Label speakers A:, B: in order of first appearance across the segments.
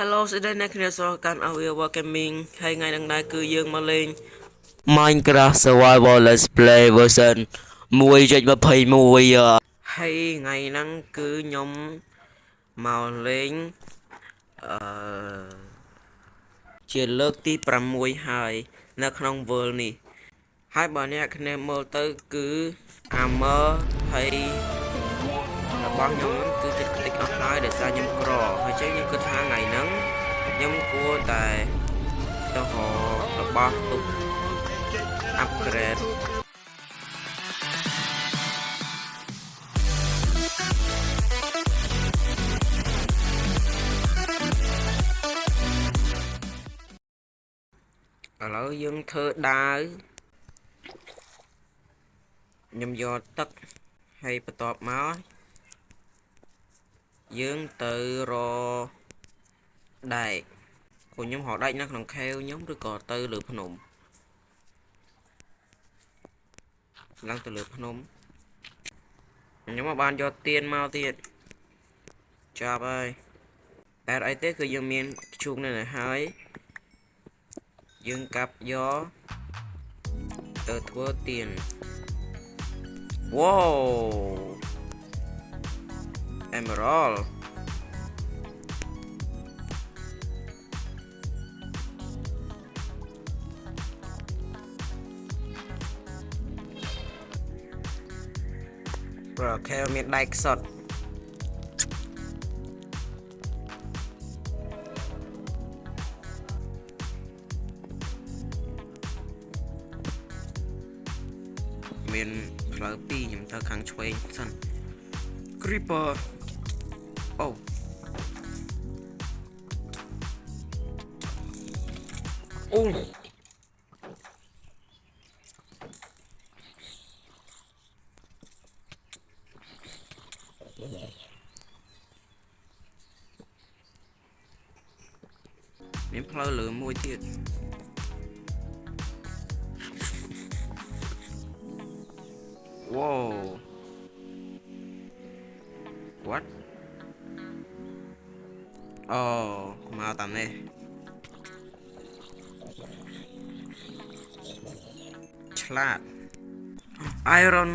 A: Hello ស្ដីអ្នកគ្នាសូមកាន់ Aviva Gaming ហើយថ្ងៃនេះដែរគឺយើងមកលេង Minecraft Survival Let's Play version 1.21ហើយថ្ងៃហ្នឹងគឺខ្ញុំមកលេងអឺជាលើកទី6ហើយនៅក្នុង World នេះហើយបើអ្នកគ្នាមើលទៅគឺ Armor ហើយរបស់ខ្ញុំគឺចិត្តខ្ទេចអស់ហើយដោយសារខ្ញុំក្រហើយចឹងខ្ញុំគិតថាថ្ងៃហ្នឹងខ្ញុំគួរតែទៅរករបស់ទុក upgrade ឥឡូវយើងធ្វើដាវខ្ញុំយកទឹកហើយបន្ទាប់មកយើងទៅរដែកខ្ញុំរកដែកនៅក្នុងខេវខ្ញុំឬក៏ទៅលើភ្នំឡើងទៅលើភ្នំខ្ញុំមកបានយកទៀនមកទៀតចាប់ហើយតែអីទេគឺយើងមានជូងនៅហើយយើងកាប់យកទៅធ្វើទៀន Wow Emerald Bro ខែមានដៃខ្សត់មានផ្លូវពីរខ្ញុំទៅខាងឆ្វេងសិន Creeper អូអូមានផ្លូវលើមួយទៀត Wow What អូមកតាមនេះឆ្លាត Iron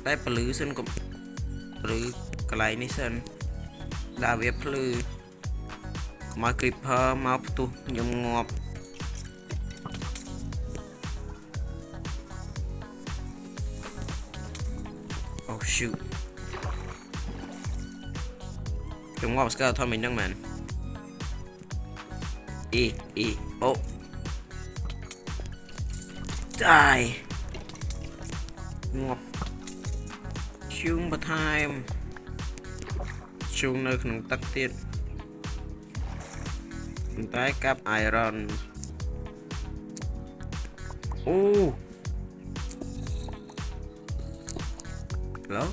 A: តែពលឺសិនកុំឬកន្លែងនេះសិនដាក់វាភ្លឺកុំឲ្យ Creeper មកផ្ទុះខ្ញុំងាប់ Oh shoot ខ្ញុំងាប់ស្កើថតមិញហ្នឹងមែនអ៊ីអូ die ងាប់ជូងបន្ថែមជូងនៅក្នុងទឹកទៀតប៉ុន្តែកាប់ iron អូឡូ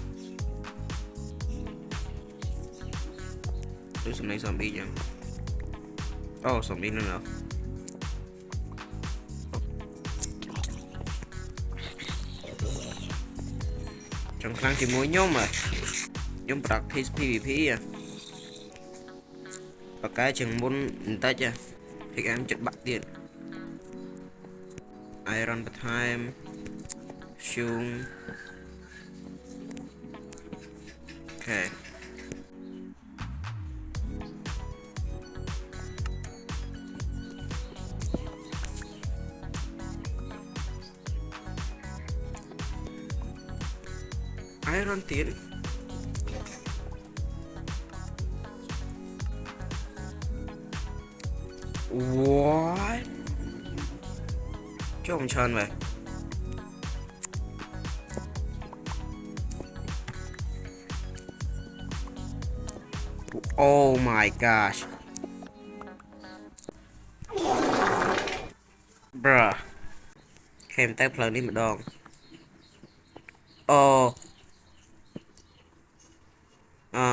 A: ដូចសំឡេង zombie ចឹងអូ zombie នៅណាចង់ខ្លាំងជាមួយខ្ញុំហ៎ខ្ញុំ practice PVP បកកែជាងមុនបន្តិចហ៎ PM ចិត្តបាក់ទៀត Iron បន្ថែម Shung Okay Iron ទៀត What ចុះមិនច្រើនមែនOh my gosh Bruh ខេមតែផ្លូវនេះម្ដងអូអូ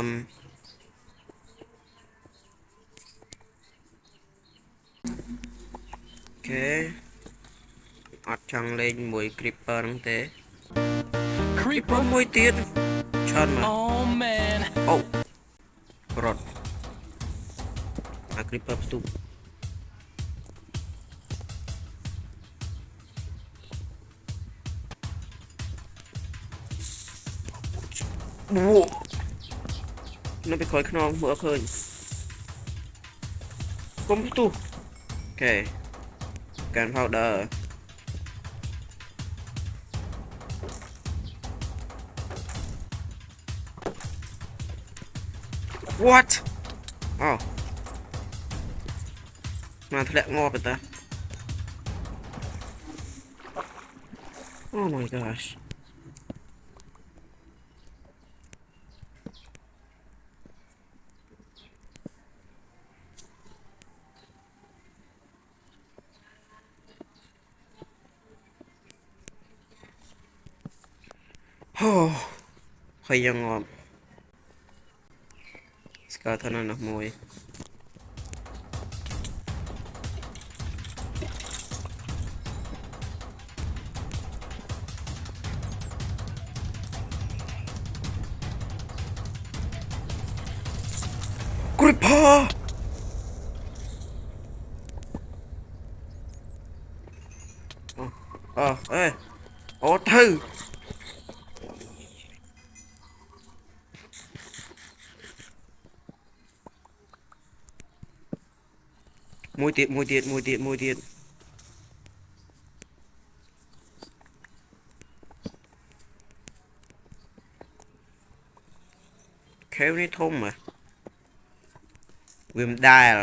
A: ខេអត់ចង់លេងមួយ Creeper ហ្នឹងទេ Creeper មួយទៀតច្រើនមកអូរត់ អា creeper ផ្ទុះនៅពីក្រោយខ្នងមើលឃើញកុំផ្ទុះអូខេកាន់ powder what អូមកធ្លាក់ងាប់ទៅតា oh my gosh អូហើយយ៉ាងងាប់ស្គាល់ថាណាមួយCreeper អេអូទៅមួយទៀតខេវនេះធំហ៎វាមិនដែល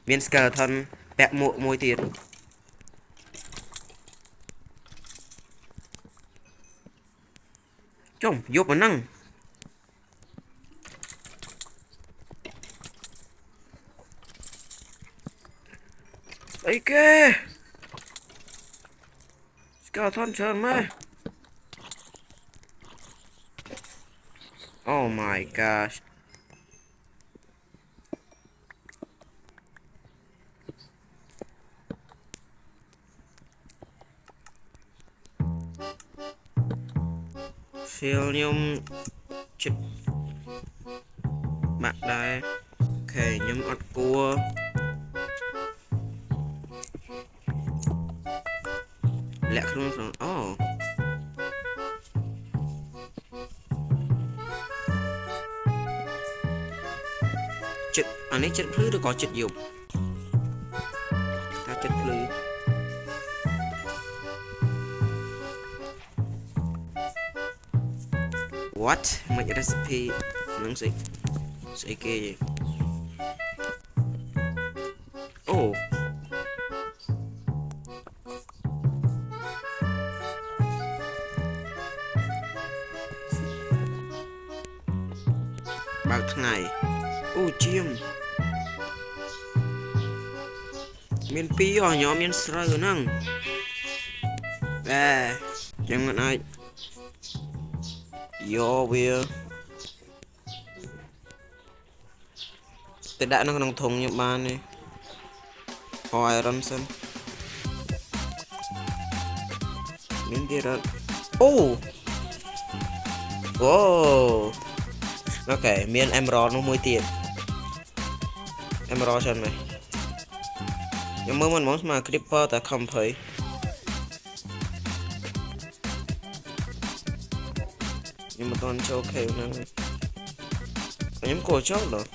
A: មាន skeleton ពាក់មួកមួយទៀតចុំយកប៉ុណ្ណឹងស្អីគេ skeleton ច្រើនម៉េច oh my gosh សៀលខ្ញុំចិត្តបាក់ដែរអូខេខ្ញុំអត់គួរលាក់ខ្លួនអូចិត្តអានេះចិត្តភ្លឺឬក៏ចិត្តយប់ថាចិត្តភ្លឺwhat មិន recipe នឹងស្អីគេអូបើកថ្ងៃអូជាមមានពីរញោមមានស្រូវហ្នឹងចឹងមិនអាចយកវាទៅដាក់នៅក្នុងធុងខ្ញុំបានទេអរ iron សិនមានទៀតអត់អូអូខេមាន emerald នោះមួយទៀត emerald ច្រើនមែនខ្ញុំមើលមិនមកស្មើ creeper តែខំភ័យខ្ញុំមិនទាន់ចូល cave ហ្នឹងខ្ញុំគួរចូលដល់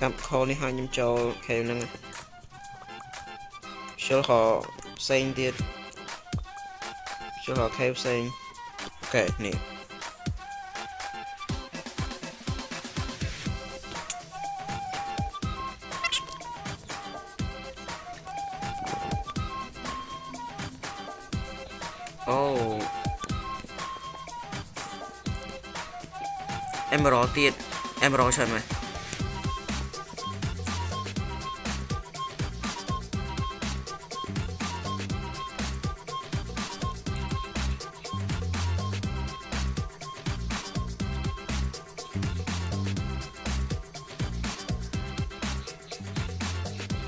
A: កម្មខលនេះឲ្យខ្ញុំចូល cave ហ្នឹងចូលហោផ្សេងទៀតចូលហោ cave ផ្សេងអូខេនេះអូ emerald ទៀត emerald ច្រើនមែន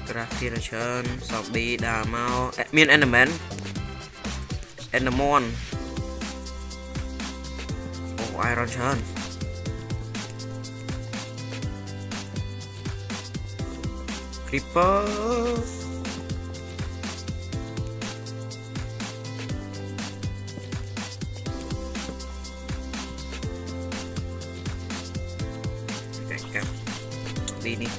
A: ក្រាស់ទៀតច្រើន zombie ដើរមកមាន enderman iron ច្រើន creeper កាប់ពីនេះ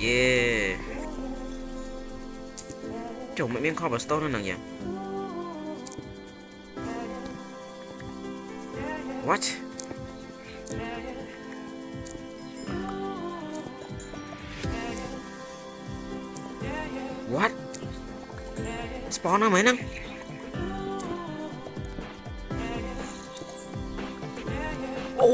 A: yeah ចុះមិនមាន cobblestone នៅហ្នឹងយ៉ាង what what spawn នៅមែនហ្នឹង អូ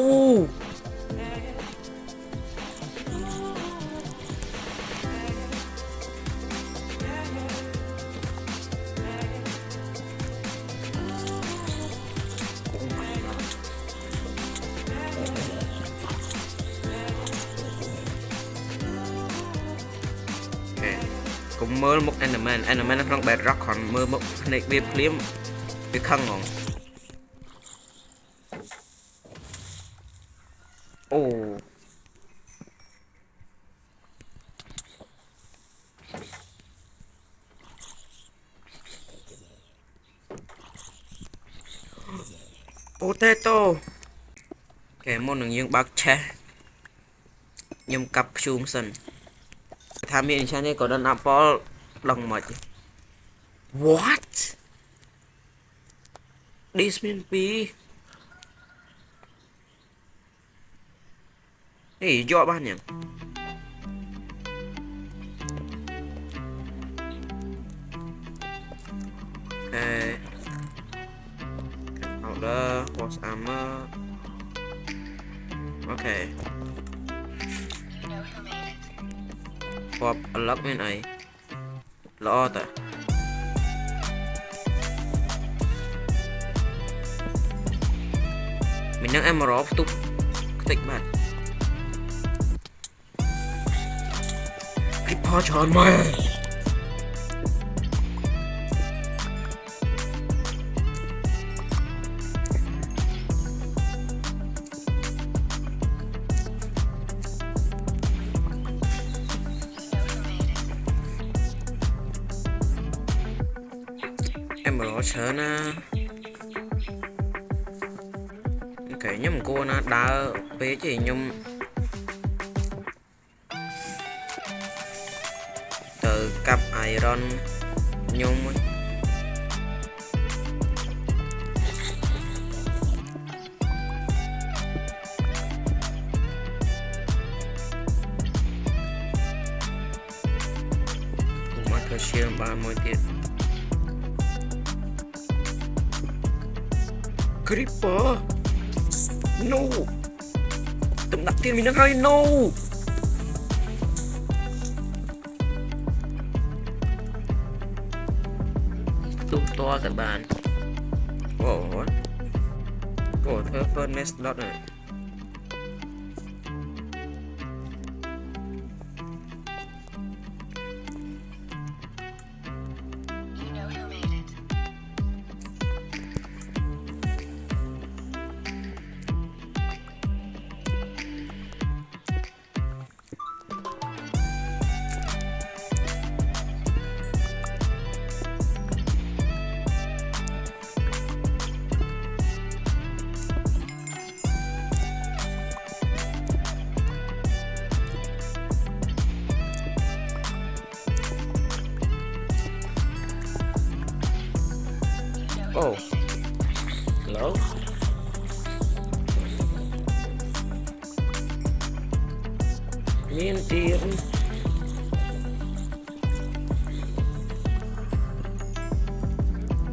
A: កុំមើលមុខ Enderman នៅក្នុង Bedrock គ្រាន់មើលមុខភ្នែកវាភ្លាមវាខឹងហ្មងអូ potato គេមុននឹងយើងបើកឆេះខ្ញុំកាប់ធ្យូងសិនថាមានអញ្ចឹងនេះក៏ដល់ apple ដឹងមក what this មានពីរហេយកបានយ៉ាងpowder horse armor អូខេ ពបអលឹកមានអីល្អតាមាននឹង emerald ផ្ទុកខ្ទេចបាត់ creeper ច្រើនមែន emerald ច្រើនណាអូខេខ្ញុំមិនគួរណាដើរពេកទេខ្ញុំទៅកាប់ iron ខ្ញុំមកធ្វើឈាមបានមួយទៀត creeper no ទំដាក់ទៀតមាននឹងហើយ no ទូតទៅបានអូធ្វើ furnace dot ណា Oh, hello. Miên tiền.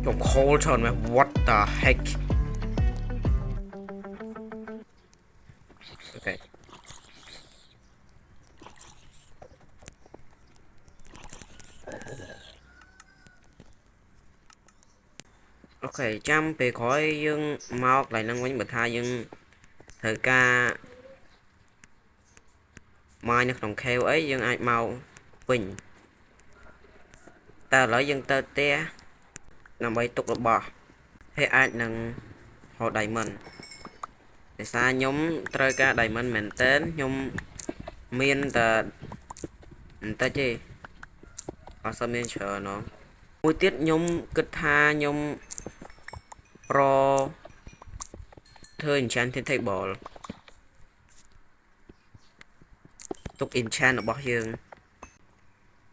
A: Your cold turn man. What the heck? Okay. Ok, chăm về khỏi dương mau lại năng quánh bật hai dương thời ca mai nó trong kheo ấy dân ai mau bình ta lấy dân tơ te nằm bay tục là bỏ hay ai nâng họ đầy mình để xa nhóm trời ca đầy mình tên nhóm miên ta chi họ sao miên chờ nó mỗi tiết nhóm kịch tha nhóm pro thơ enchant thiên thầy bỏ tục enchant ở bỏ dương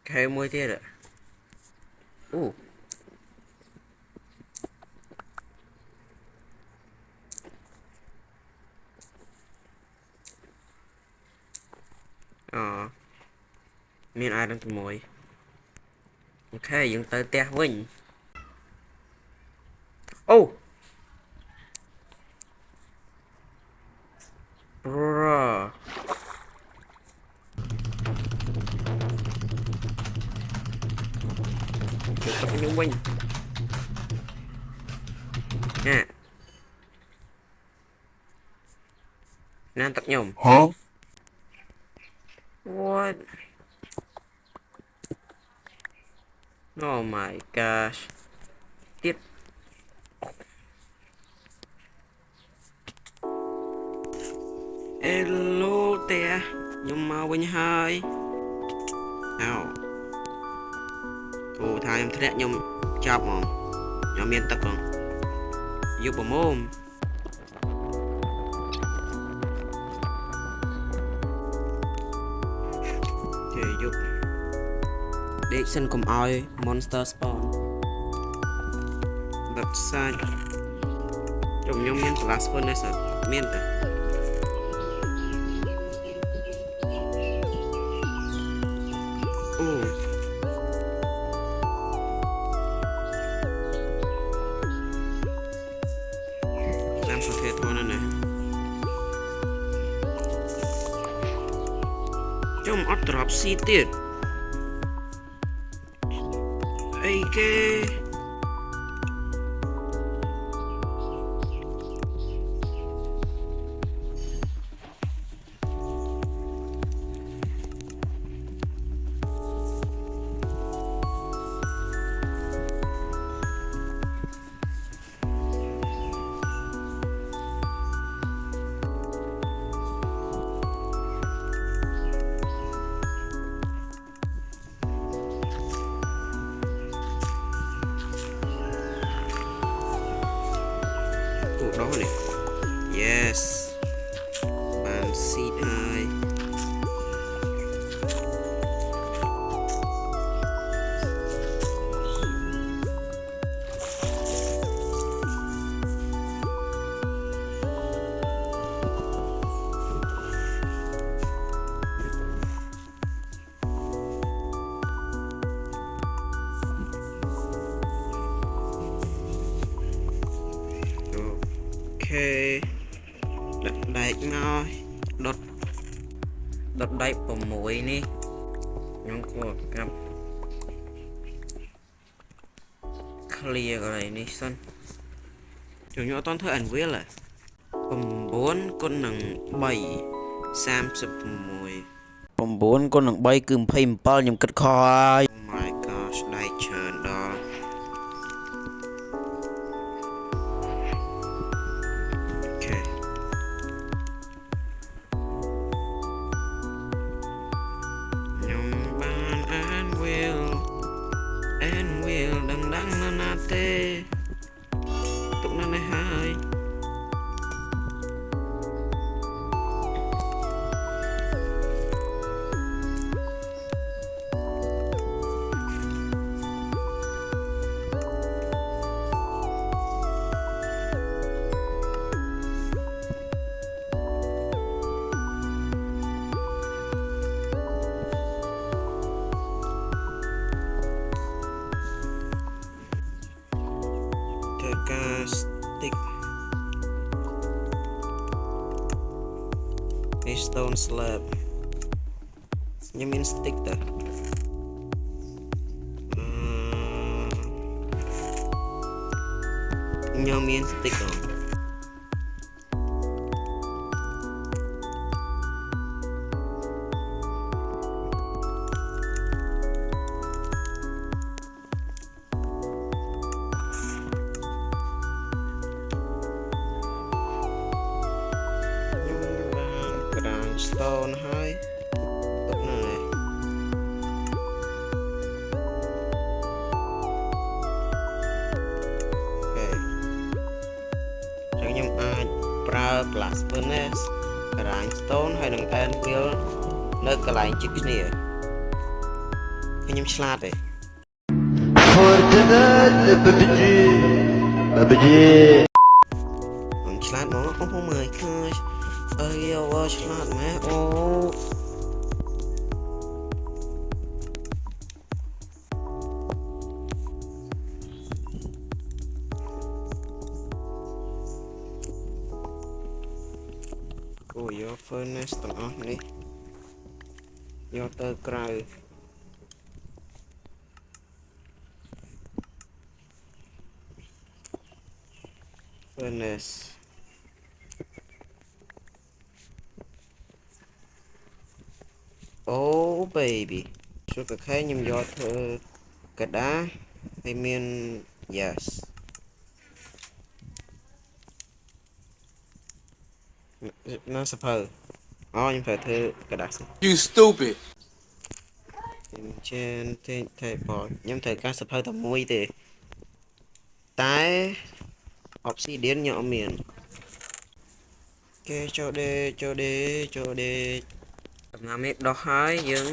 A: cái mỗi tiết ạ miền ai đang tìm mồi ok dừng tới te vinh bro tập những vinh nè nên tập nhom hả what oh my gosh tiếp hello te nhưng mà quên hai nào cô thay em thế nhưng chọc mà nhóm miền tắc không giúp bấm ôm thì giúp để xin cùng ai monster spawn đặt sai trong nhóm miền plus phân này sao miền ta trong ớt drop si tiệt ấy cái đó này yes bạn seed 2 đặt đại ngôi đột đại của mũi ní nhóm của cặp clear cái này ní sân chúng nhỏ toàn thơ ảnh viết là 9 con nằng 7 30 mũi 9 con nằng 3 គឺ27ខ្ញុំគិតខហើយ oh my gosh ដៃច្រើនដល់ tụi nó này hai stick a stone slab you mean stick that you mean stick on stone ហើយទុកនៅនេះអូខេចឹងខ្ញុំអាចប្រើ glass furnace ក្រាញ stone ហើយនឹង anvil នៅកន្លែងជិតគ្នាខ្ញុំឆ្លាតទេ
B: Fortnite PUBG
A: ខ្ញុំឆ្លាតមកអូ my gosh អើយអូឆ្លាតម៉ែអូអូយក furnace ទាំងអស់នេះយកទៅក្រៅfurnace oh baby សុខខែខ្ញុំយកធ្វើกระดาษហើយមាន yes ណាសភៅអូខ្ញុំត្រូវធ្វើกระดาษ
B: You stupid
A: ចេនទេតែបងខ្ញុំត្រូវការសភៅតែមួយទេតែ obsidian ខ្ញុំអត់មានគេចូលដេដំណាំនេះដោះហើយយើង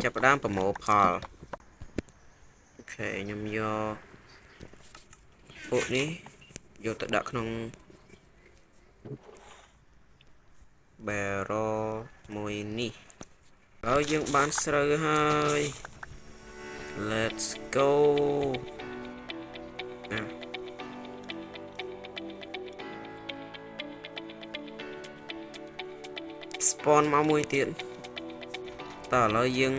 A: ចាប់ផ្ដើមប្រមូលផលអូខេខ្ញុំយកពួកនេះយកទៅដាក់ក្នុង barrel មួយនេះហើយយើងបានស្រូវហើយ let's go spawn មកមួយទៀតតើឥឡូវយើង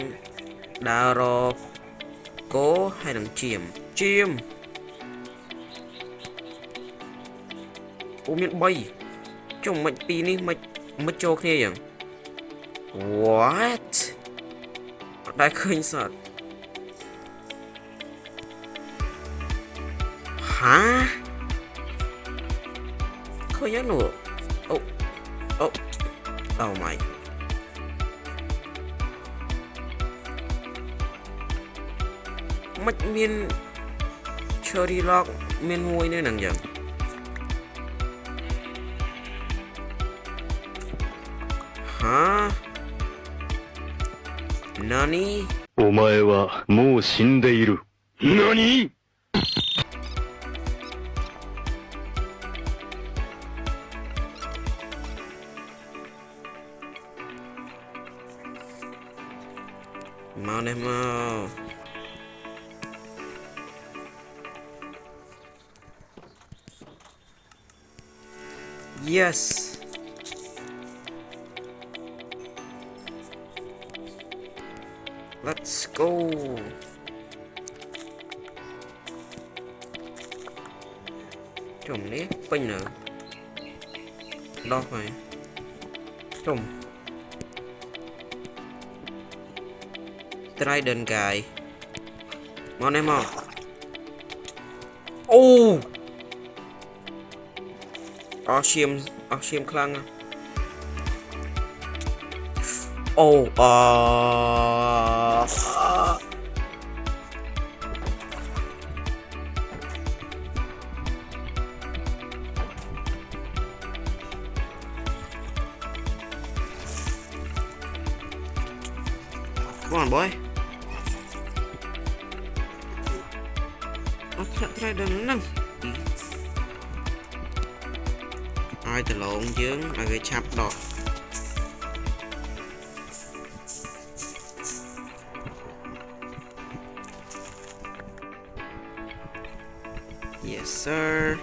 A: ដើររកគោហើយនឹងជៀមអូមាន3ចុះមិនពីរនេះមិនចូលគ្នាយ៉ាង what អត់ដែលឃើញសោះហាឃើញយ៉ាងនោះអូ oh my មិនមាន cherry log មានមួយនៅហ្នឹងយ៉ាងហា何
B: お前はもう死んでいる何
A: មកនេះមក yes let's go ជុំនេះពេញនៅដោះហើយជុំ Trident guy មកនេះមកអូអស់ឈាមខ្លាំងអូCome on, boy. Try đừng nâng. Ai từ lộn chứ, ai gây chắp đó. Yes, sir.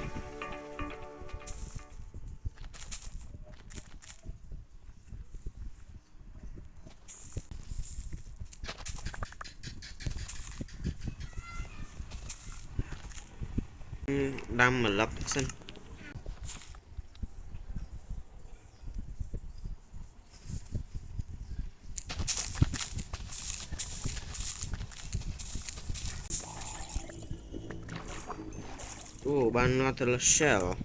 A: Đâm mà lấp xin ban another shell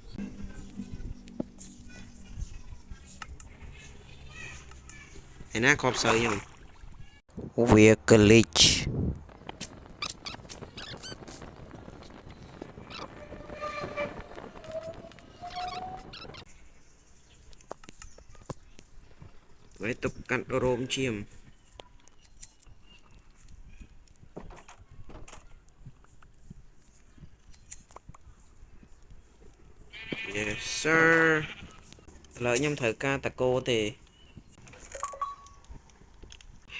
A: ឯណាខប់សើខ្ញុំវា glitch វាទុកកាត់រោមឈាម Yes sir ឥឡូវខ្ញុំត្រូវការតកោទេ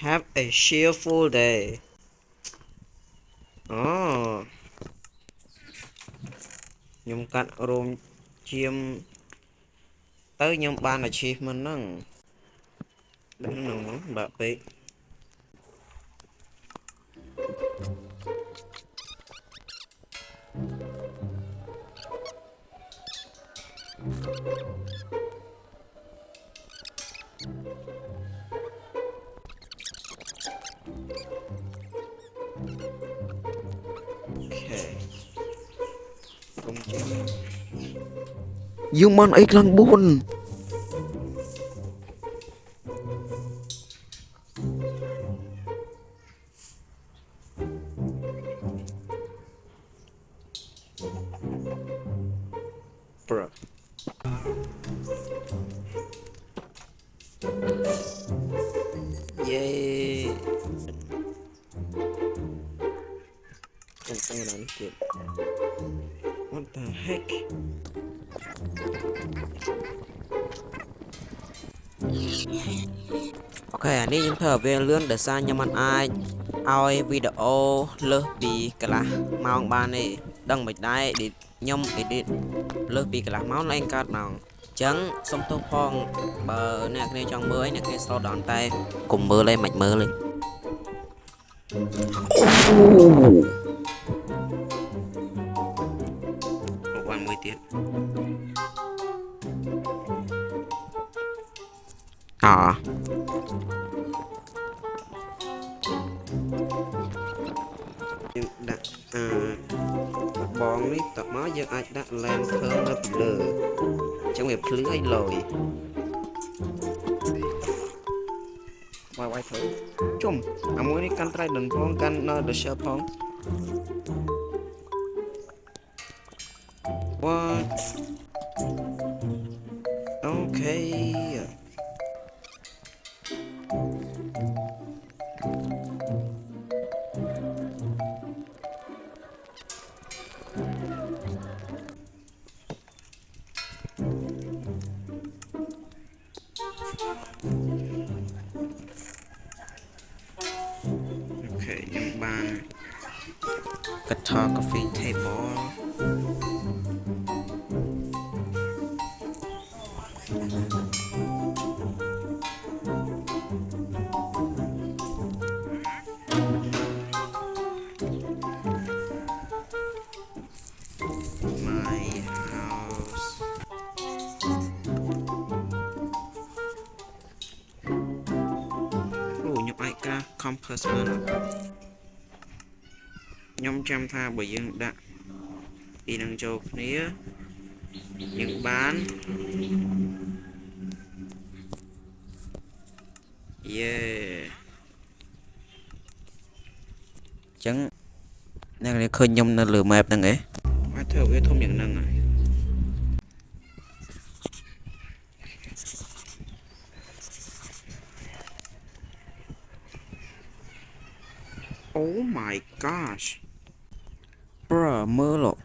A: Have a cheerful day អូខ្ញុំកាត់រោមឈាមទៅខ្ញុំបាន achievement ហ្នឹងដឹងហ្នឹងមកបាក់ពេក Dương man ấy lăng buồn Bruh. Yeah. What the heck? Ok, anh đi chúng thở về lươn để xa nhưng mà ai ao video lơ bị cả là màu ban này đăng mình đây để nhom edit lơ bị cả là máu lên card nào trắng xong tô phong bờ nè này trong mưa nè cái sau đòn tay cùng mưa lên mạch mưa lên một quan 10 tiết à đặt bóng đi tập máu giờ ai đặt lên thơm nó bị lờ trong việc lưới lồi quay thử chung muốn đi căn trai đừng phong căn nó được sơ phong what okay Okay, yung ban photography table my house nhập ai ca compass mana nhóm trăm tha bởi dương đã đi năng châu nía những bán yeah chẳng năng này khơi nhông nó lừa mẹp năng ấy quá thơ cái thông nhận năng à oh my gosh bruh mơ lộ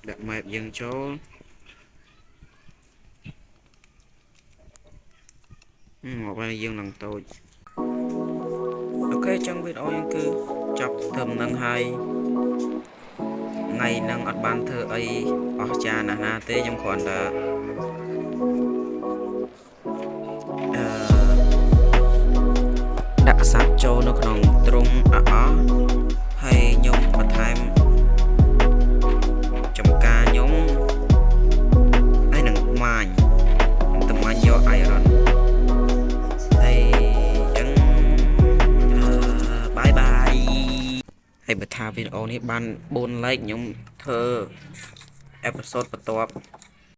A: đặt map dân chỗ một bài dân lần tôi ok trong video dân cư chọc thầm nâng hai ngày nâng ở ban thơ ấy ở cha nà na tê trong khoản là đã sát cho nó còn trung ở hay nhung và tham trong ca nhung ai nâng màn tầm màn do iron hay chẳng bye bye hay bật tha video này ban 4 like nhung thơ episode បន្ទាប់